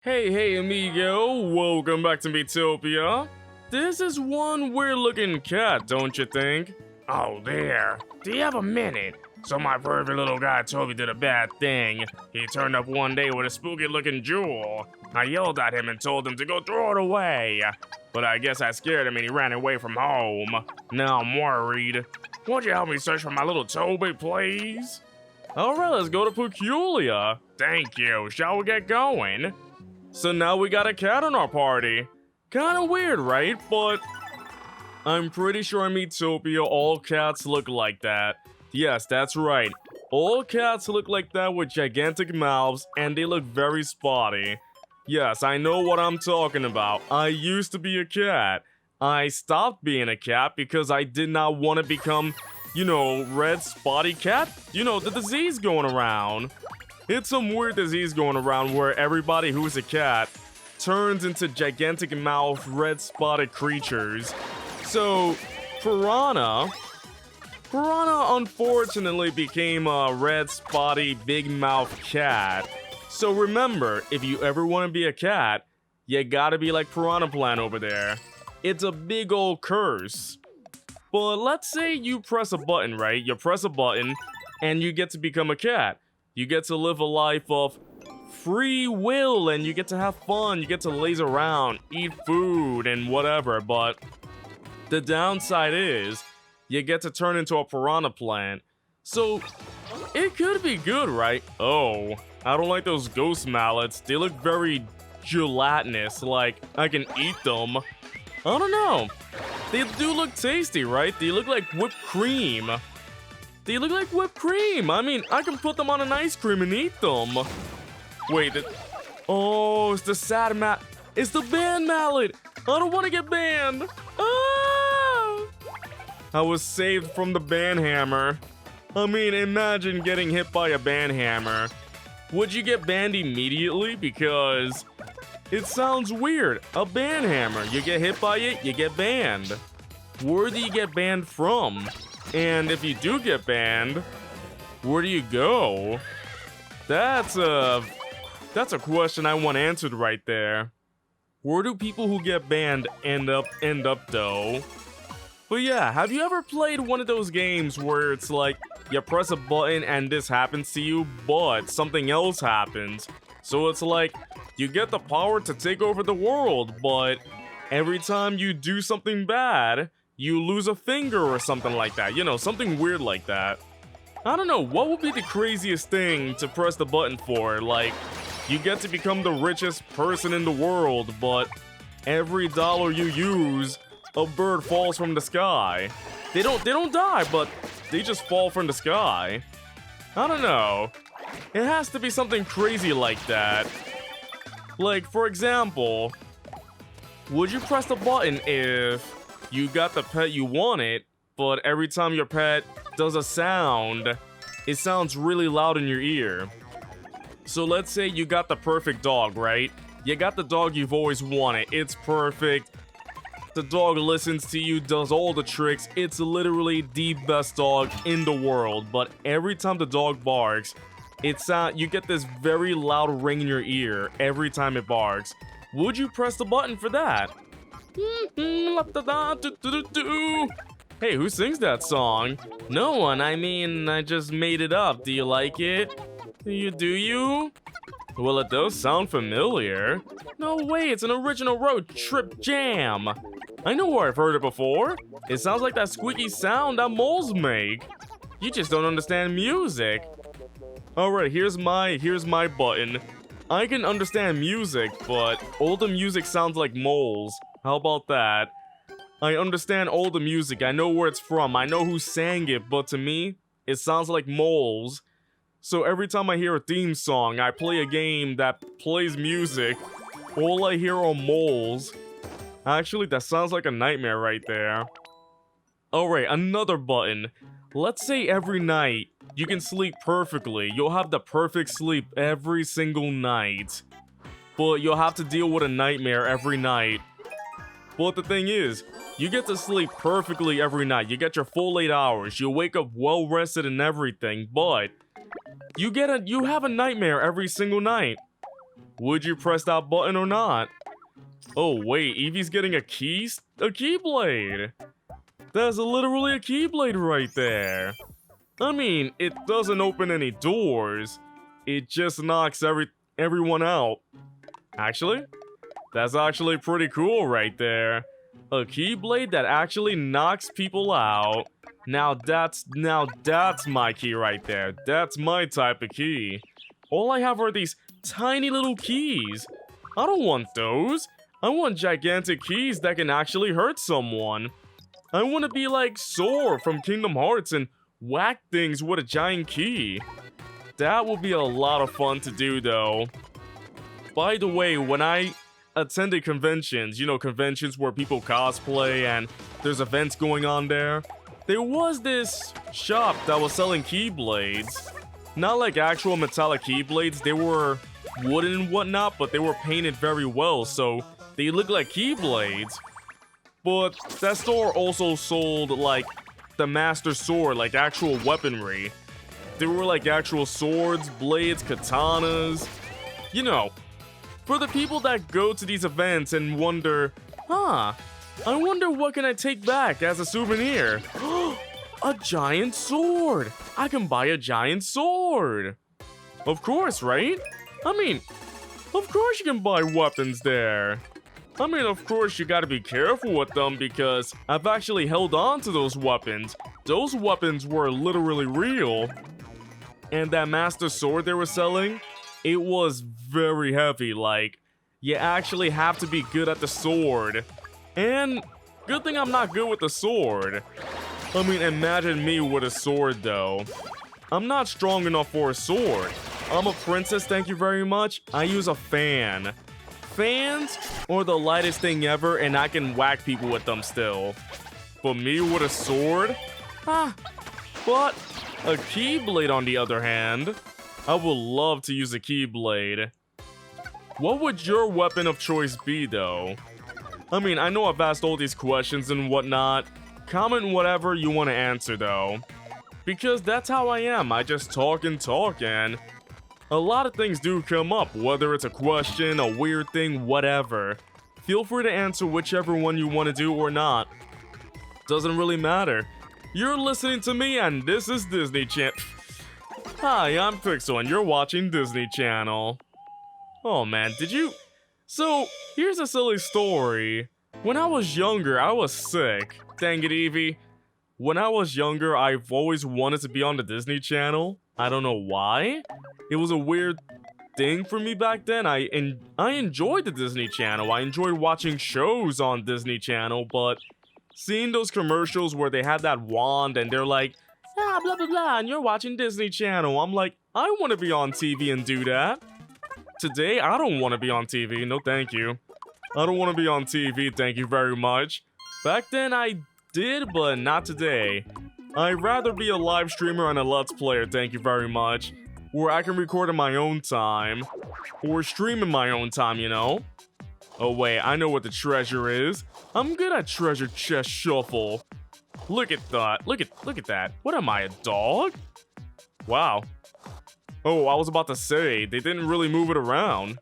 Hey amigo, welcome back to Miitopia. This is one weird-looking cat, don't you think? Oh, there. Do you have a minute? So my pervy little guy Toby did a bad thing. He turned up one day with a spooky-looking jewel. I yelled at him and told him to go throw it away. But I guess I scared him and he ran away from home. Now I'm worried. Won't you help me search for my little Toby, please? Alright, let's go to Peculiar. Thank you. Shall we get going? So now we got a cat in our party. Kinda weird, right? But I'm pretty sure in Miitopia all cats look like that. Yes, that's right. All cats look like that with gigantic mouths and they look very spotty. Yes, I know what I'm talking about. I used to be a cat. I stopped being a cat because I did not want to become, red spotty cat. The disease going around. It's some weird disease going around where everybody who's a cat turns into gigantic mouth, red spotted creatures. So, Piranha unfortunately became a red spotty big mouth cat. So remember, if you ever want to be a cat, you gotta be like Piranha Plant over there. It's a big old curse. But let's say you press a button, right? You press a button and you get to become a cat. You get to live a life of free will and you get to have fun. You get to laze around, eat food and whatever. But the downside is you get to turn into a piranha plant. So it could be good, right? Oh, I don't like those ghost mallets. They look very gelatinous, like I can eat them. I don't know. They do look tasty, right? They look like whipped cream. They look like whipped cream. I mean, I can put them on an ice cream and eat them. Wait, oh, it's the sad it's the ban mallet. I don't want to get banned. Ah! I was saved from the ban hammer. I mean, imagine getting hit by a ban hammer. Would you get banned immediately? Because it sounds weird. A ban hammer. You get hit by it, you get banned. Where do you get banned from? And if you do get banned, where do you go? That's a question I want answered right there. Where do people who get banned end up though? But yeah, have you ever played one of those games where it's like you press a button and this happens to you, but something else happens? So it's like you get the power to take over the world, but every time you do something bad, you lose a finger or something like that. Something weird like that. I don't know, what would be the craziest thing to press the button for? Like, you get to become the richest person in the world, but every dollar you use, a bird falls from the sky. They don't die, but they just fall from the sky. I don't know. It has to be something crazy like that. Like, for example, would you press the button if you got the pet you wanted, but every time your pet does a sound, it sounds really loud in your ear? So let's say you got the perfect dog, right? You got the dog you've always wanted. It's perfect. The dog listens to you, does all the tricks. It's literally the best dog in the world. But every time the dog barks, you get this very loud ring in your ear every time it barks. Would you press the button for that? Hey, who sings that song? No one. I mean, I just made it up. Do you like it? Do you? Well, it does sound familiar. No way, it's an original road trip jam. I know where I've heard it before. It sounds like that squeaky sound that moles make. You just don't understand music. Alright, here's my button. I can understand music, but all the music sounds like moles. How about that? I understand all the music, I know where it's from, I know who sang it, but to me, it sounds like moles. So every time I hear a theme song, I play a game that plays music, all I hear are moles. Actually, that sounds like a nightmare right there. Alright, another button. Let's say every night, you can sleep perfectly. You'll have the perfect sleep every single night. But you'll have to deal with a nightmare every night. But the thing is, you get to sleep perfectly every night. You get your full 8 hours. You wake up well rested and everything, but you have a nightmare every single night. Would you press that button or not? Oh wait, Evie's getting a Keyblade. That's literally a Keyblade right there. I mean, it doesn't open any doors. It just knocks everyone out. Actually, that's actually pretty cool right there. A Keyblade that actually knocks people out. Now that's my key right there. That's my type of key. All I have are these tiny little keys. I don't want those. I want gigantic keys that can actually hurt someone. I want to be like Sora from Kingdom Hearts and whack things with a giant key. That would be a lot of fun to do though. By the way, when I attended conventions, you know, conventions where people cosplay and there's events going on there, there was this shop that was selling Keyblades. Not like actual metallic Keyblades, they were wooden and whatnot, but they were painted very well, so they look like Keyblades. But that store also sold like the Master Sword, like actual weaponry. There were like actual swords, blades, katanas. You know, for the people that go to these events and wonder, I wonder what can I take back as a souvenir? A giant sword! I can buy a giant sword! Of course, right? I mean, of course you can buy weapons there. I mean, of course you gotta be careful with them because I've actually held on to those weapons. Those weapons were literally real. And that Master Sword they were selling, it was very heavy. Like, you actually have to be good at the sword. And good thing I'm not good with the sword. I mean, imagine me with a sword though. I'm not strong enough for a sword. I'm a princess, thank you very much. I use a fan. Fans are the lightest thing ever and I can whack people with them still. But me with a sword? But a Keyblade on the other hand, I would love to use a Keyblade. What would your weapon of choice be though? I mean, I know I've asked all these questions and whatnot. Comment whatever you want to answer though. Because that's how I am, I just talk and talk and a lot of things do come up, whether it's a question, a weird thing, whatever. Feel free to answer whichever one you want to do or not. Doesn't really matter. You're listening to me and this is Disney Channel. Hi, I'm Pixel and you're watching Disney Channel. Oh man, did you... So, here's a silly story. When I was younger, I was sick. Dang it, Evie. When I was younger, I've always wanted to be on the Disney Channel. I don't know why. It was a weird thing for me back then. I enjoyed the Disney Channel. I enjoyed watching shows on Disney Channel, but seeing those commercials where they had that wand and they're like, blah blah blah, and you're watching Disney Channel. I'm like, I want to be on TV and do that. Today, I don't want to be on TV. No, thank you. I don't want to be on TV, thank you very much. Back then, I did, but not today. I'd rather be a live streamer and a Let's Player, thank you very much. Where I can record in my own time. Or stream in my own time, you know? Oh wait, I know what the treasure is. I'm good at treasure chest shuffle. Look at that, look at that. What am I, a dog? Wow. Oh, I was about to say, they didn't really move it around.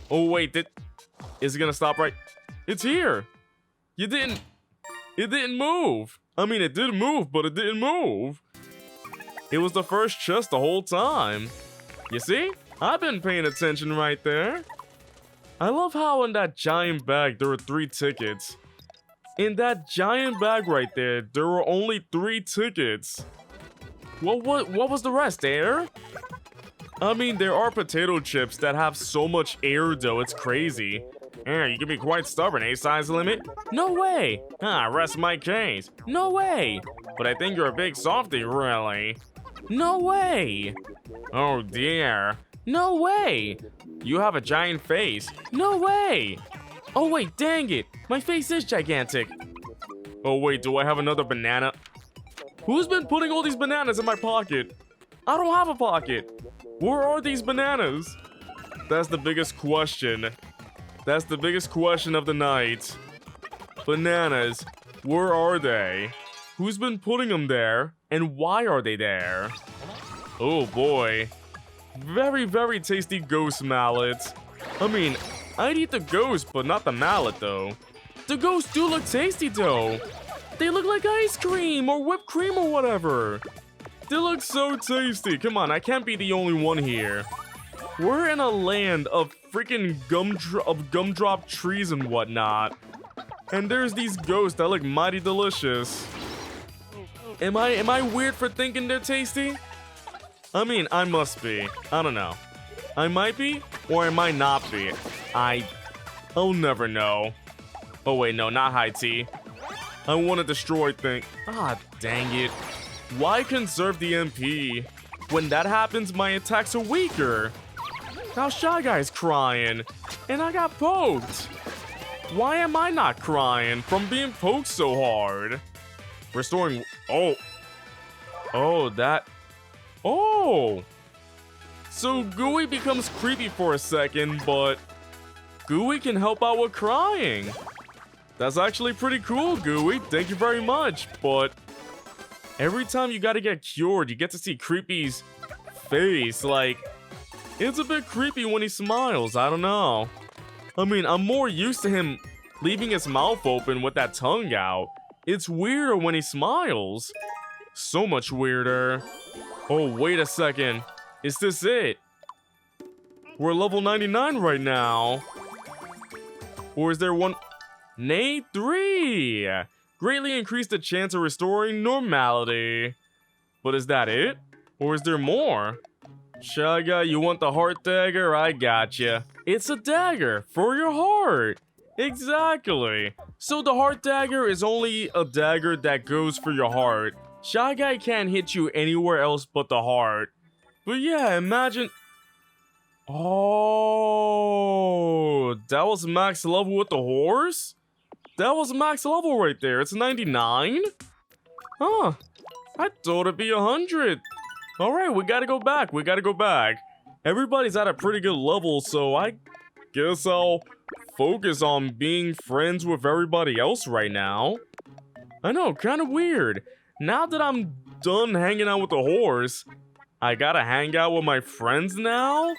Oh wait, is it gonna stop right? It's here! It didn't move! I mean, it did move, but it didn't move. It was the first chest the whole time. You see? I've been paying attention right there. I love how in that giant bag there were 3 tickets. In that giant bag right there, there were only 3 tickets. What was the rest, air? I mean, there are potato chips that have so much air though, it's crazy. You can be quite stubborn, eh, size limit? No way! Rest my case. No way! But I think you're a big softie, really. No way! Oh dear. No way! You have a giant face. No way! Oh wait, dang it! My face is gigantic. Oh wait, do I have another banana? Who's been putting all these bananas in my pocket? I don't have a pocket. Where are these bananas? That's the biggest question. That's the biggest question of the night. Bananas, where are they? Who's been putting them there? And why are they there? Oh boy. Very, very tasty ghost mallets. I mean, I'd eat the ghost, but not the mallet though. The ghosts do look tasty though. They look like ice cream or whipped cream or whatever. They look so tasty. Come on, I can't be the only one here. We're in a land of freaking gumdrop trees and whatnot. And there's these ghosts that look mighty delicious. Am I weird for thinking they're tasty? I mean, I must be. I don't know. I might be, or I might not be. I'll never know. Oh wait, no, not high tea. I want to destroy thing. Ah, dang it. Why conserve the MP? When that happens, my attacks are weaker. Now Shy Guy's crying, and I got poked. Why am I not crying from being poked so hard? Restoring. Oh, that. Oh. So Gooey becomes creepy for a second, but Gooey can help out with crying. That's actually pretty cool, Gooey. Thank you very much. But every time you gotta get cured, you get to see Creepy's face. Like, it's a bit creepy when he smiles. I don't know. I mean, I'm more used to him leaving his mouth open with that tongue out. It's weirder when he smiles. So much weirder. Oh, wait a second. Is this it? We're level 99 right now. Or is there one? Nay, 3! Greatly increased the chance of restoring normality. But is that it? Or is there more? Shy Guy, you want the heart dagger? I gotcha. It's a dagger for your heart. Exactly. So the heart dagger is only a dagger that goes for your heart. Shy Guy can't hit you anywhere else but the heart. But yeah, imagine... Oh, that was max level with the horse? That was max level right there. It's 99? Huh. I thought it'd be 100. Alright, we gotta go back. We gotta go back. Everybody's at a pretty good level, so I guess I'll focus on being friends with everybody else right now. I know, kind of weird. Now that I'm done hanging out with the horse, I gotta hang out with my friends now?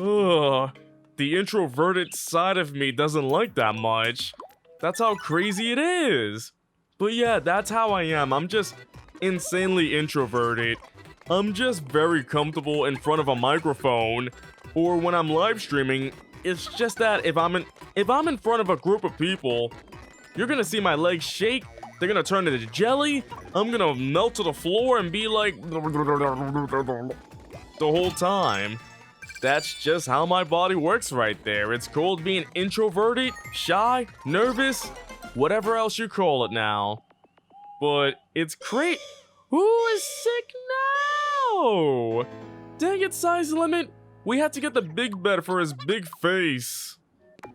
Ugh, the introverted side of me doesn't like that much. That's how crazy it is. But yeah, that's how I am. I'm just insanely introverted. I'm just very comfortable in front of a microphone, or when I'm live streaming. It's just that if I'm in front of a group of people, you're gonna see my legs shake. They're gonna turn into jelly. I'm gonna melt to the floor and be like the whole time. That's just how my body works right there. It's called being introverted, shy, nervous, whatever else you call it now. But it's great. Who is sick now? Dang it, size limit. We had to get the big bed for his big face.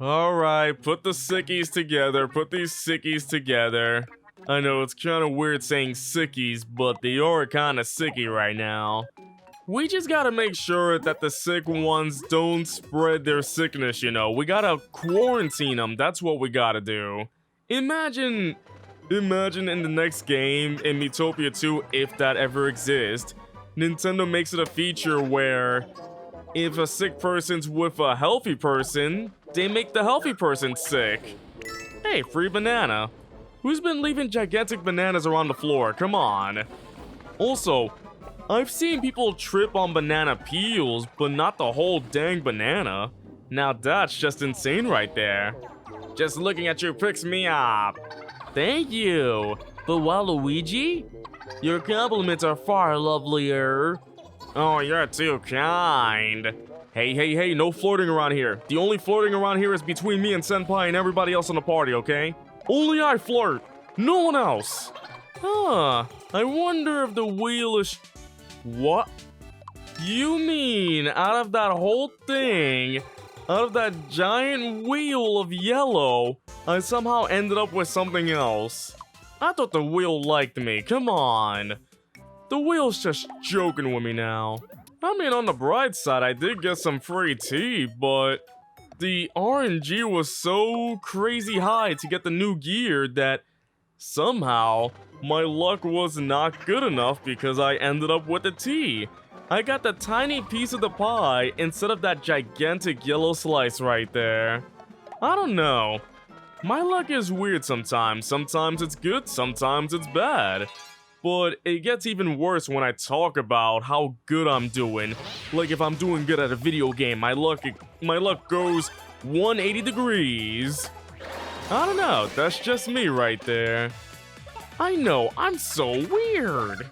Alright, put the sickies together. Put these sickies together. I know it's kind of weird saying sickies, but they are kind of sicky right now. We just gotta make sure that the sick ones don't spread their sickness, you know. We gotta quarantine them. That's what we gotta do. Imagine in the next game, in Miitopia 2, if that ever exists, Nintendo makes it a feature where if a sick person's with a healthy person, they make the healthy person sick. Hey, free banana. Who's been leaving gigantic bananas around the floor? Come on. Also, I've seen people trip on banana peels, but not the whole dang banana. Now that's just insane right there. Just looking at you picks me up. Thank you. But Waluigi? Your compliments are far lovelier. Oh, you're too kind. Hey, no flirting around here. The only flirting around here is between me and Senpai and everybody else in the party, okay? Only I flirt, no one else. Huh, I wonder if the wheel is... What? You mean out of that whole thing, out of that giant wheel of yellow, I somehow ended up with something else? I thought the wheel liked me, come on. The wheel's just joking with me now. I mean, on the bright side, I did get some free tea, but the RNG was so crazy high to get the new gear that somehow my luck was not good enough because I ended up with the tea. I got the tiny piece of the pie instead of that gigantic yellow slice right there. I don't know. My luck is weird sometimes. Sometimes it's good, sometimes it's bad. But it gets even worse when I talk about how good I'm doing. Like if I'm doing good at a video game, my luck goes 180 degrees. I don't know, that's just me right there. I know, I'm so weird.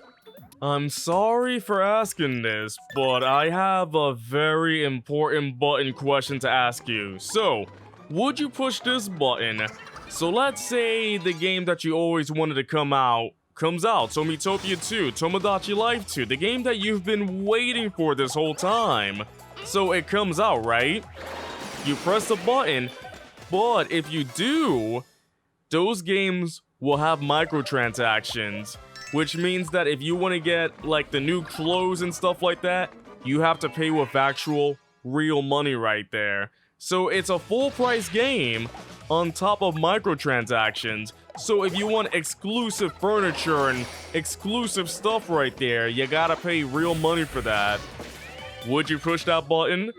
I'm sorry for asking this, but I have a very important button question to ask you. So, would you push this button? So let's say the game that you always wanted to comes out. So Miitopia 2, Tomodachi Life 2, the game that you've been waiting for this whole time. So it comes out, right? You press the button, but if you do, those games will have microtransactions, which means that if you want to get like the new clothes and stuff like that, you have to pay with actual real money right there. So it's a full price game on top of microtransactions. So if you want exclusive furniture and exclusive stuff right there, you gotta pay real money for that. Would you push that button?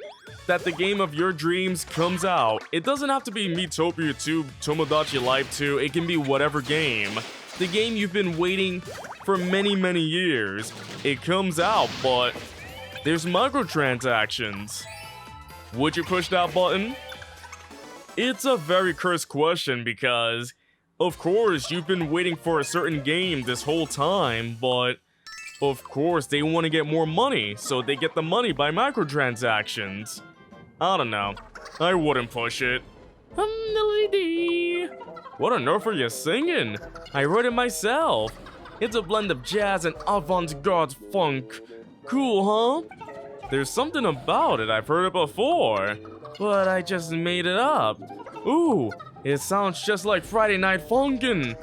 That the game of your dreams comes out. It doesn't have to be Miitopia 2, Tomodachi Life 2, it can be whatever game. The game you've been waiting for many, many years. It comes out, but there's microtransactions. Would you push that button? It's a very cursed question because, of course, you've been waiting for a certain game this whole time, but of course, they want to get more money, so they get the money by microtransactions. I don't know. I wouldn't push it. What on earth are you singing? I wrote it myself. It's a blend of jazz and avant-garde funk. Cool, huh? There's something about it, I've heard it before, but I just made it up. Ooh, it sounds just like Friday Night Funkin'.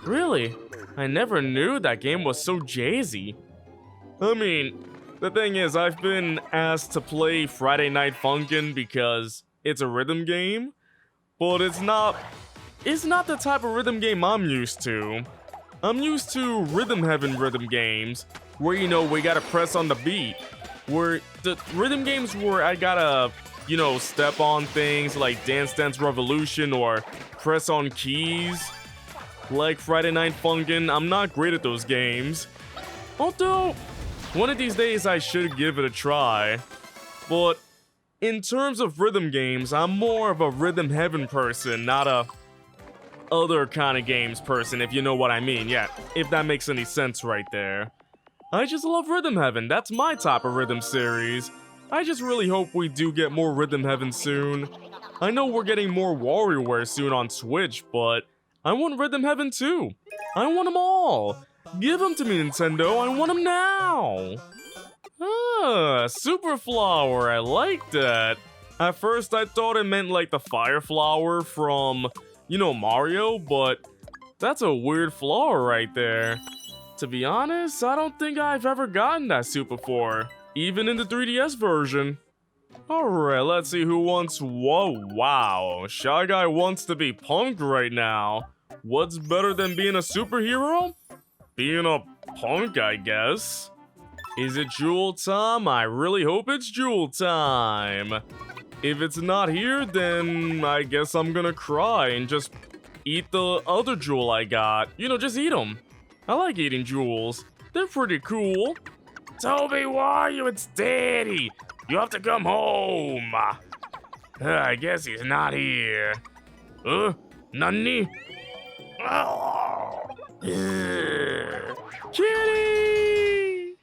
Really? I never knew that game was so jazzy. I mean, the thing is, I've been asked to play Friday Night Funkin' because it's a rhythm game, but it's not the type of rhythm game I'm used to. I'm used to Rhythm Heaven rhythm games, where we gotta press on the beat. Where the rhythm games where I gotta, step on things like Dance Dance Revolution or press on keys. Like Friday Night Funkin', I'm not great at those games. Although, one of these days I should give it a try. But in terms of rhythm games, I'm more of a Rhythm Heaven person, not a other kind of games person, if you know what I mean. Yeah, if that makes any sense right there. I just love Rhythm Heaven, that's my type of rhythm series. I just really hope we do get more Rhythm Heaven soon. I know we're getting more WarioWare soon on Switch, but I want Rhythm Heaven too. I want them all. Give them to me, Nintendo, I want them now. Ah, Super Flower, I like that. At first I thought it meant like the fire flower from, Mario, but that's a weird flower right there. To be honest, I don't think I've ever gotten that suit before, even in the 3DS version. Alright, let's see who wants. Whoa, wow. Shy Guy wants to be punk right now. What's better than being a superhero? Being a punk, I guess. Is it Jewel time? I really hope it's Jewel time. If it's not here, then I guess I'm gonna cry and just eat the other jewel I got. Just eat them. I like eating jewels. They're pretty cool. Toby, why are you? It's Daddy. You have to come home. I guess he's not here. Nani? Kitty!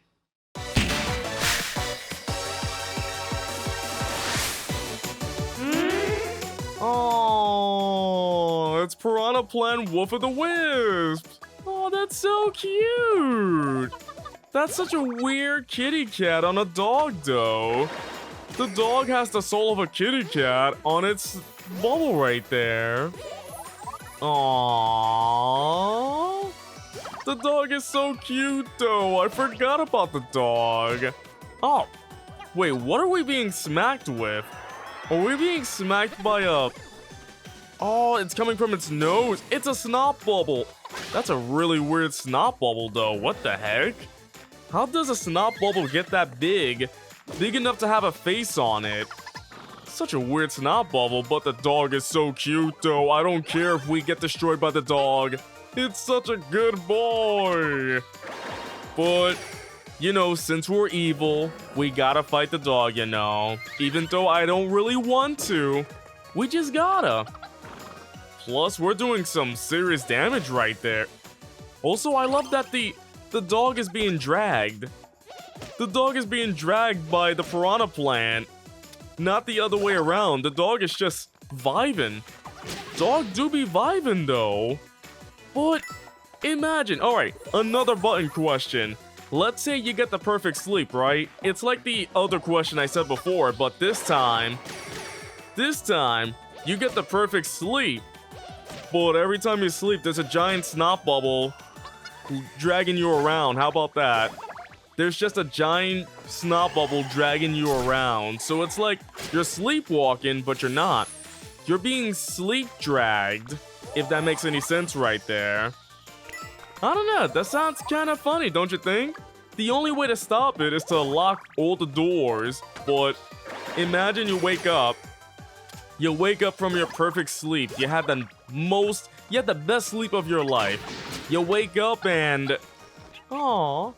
Oh, it's Piranha Plant Wolf of the Wisps. Oh, that's so cute! That's such a weird kitty cat on a dog, though. The dog has the soul of a kitty cat on its bubble right there. Aww. The dog is so cute, though. I forgot about the dog. Oh, wait, what are we being smacked with? Are we being smacked by a... Oh, it's coming from its nose. It's a snot bubble. That's a really weird snot bubble, though. What the heck? How does a snot bubble get that big? Big enough to have a face on it. Such a weird snot bubble, but the dog is so cute though. I don't care if we get destroyed by the dog. It's such a good boy. But, you know, since we're evil, we gotta fight the dog, you know. Even though I don't really want to, we just gotta. Plus, we're doing some serious damage right there. Also, I love that the dog is being dragged. The dog is being dragged by the piranha plant. Not the other way around. The dog is just vibing. Dog do be vibing though. But imagine, alright, another button question. Let's say you get the perfect sleep, right? It's like the other question I said before, but this time, you get the perfect sleep. But every time you sleep, there's a giant snot bubble dragging you around. How about that? There's just a giant snot bubble dragging you around. So it's like you're sleepwalking, but you're not. You're being sleep dragged, if that makes any sense right there. I don't know, that sounds kind of funny, don't you think? The only way to stop it is to lock all the doors, but imagine you wake up from your perfect sleep. You had the best sleep of your life. You wake up and, and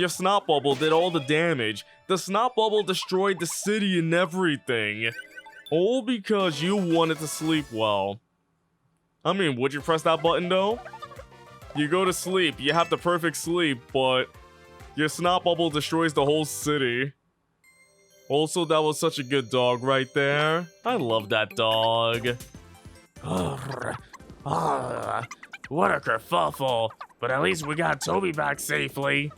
your snot bubble did all the damage. The snot bubble destroyed the city and everything. All because you wanted to sleep well. I mean, would you press that button though? You go to sleep, you have the perfect sleep, but your snot bubble destroys the whole city. Also, that was such a good dog right there. I love that dog. What a kerfuffle. But at least we got Toby back safely.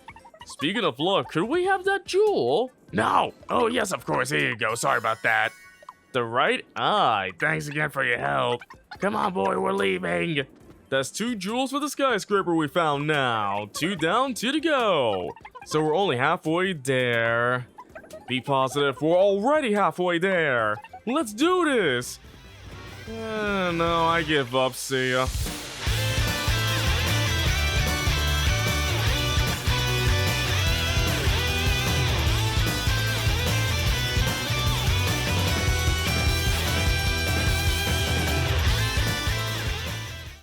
Speaking of luck, could we have that jewel? No! Oh yes, of course, here you go, sorry about that. The right eye. Thanks again for your help. Come on, boy, we're leaving. That's 2 jewels for the skyscraper we found now. 2 down, 2 to go. So we're only halfway there. Be positive, we're already halfway there. Let's do this. No, I give up, see ya.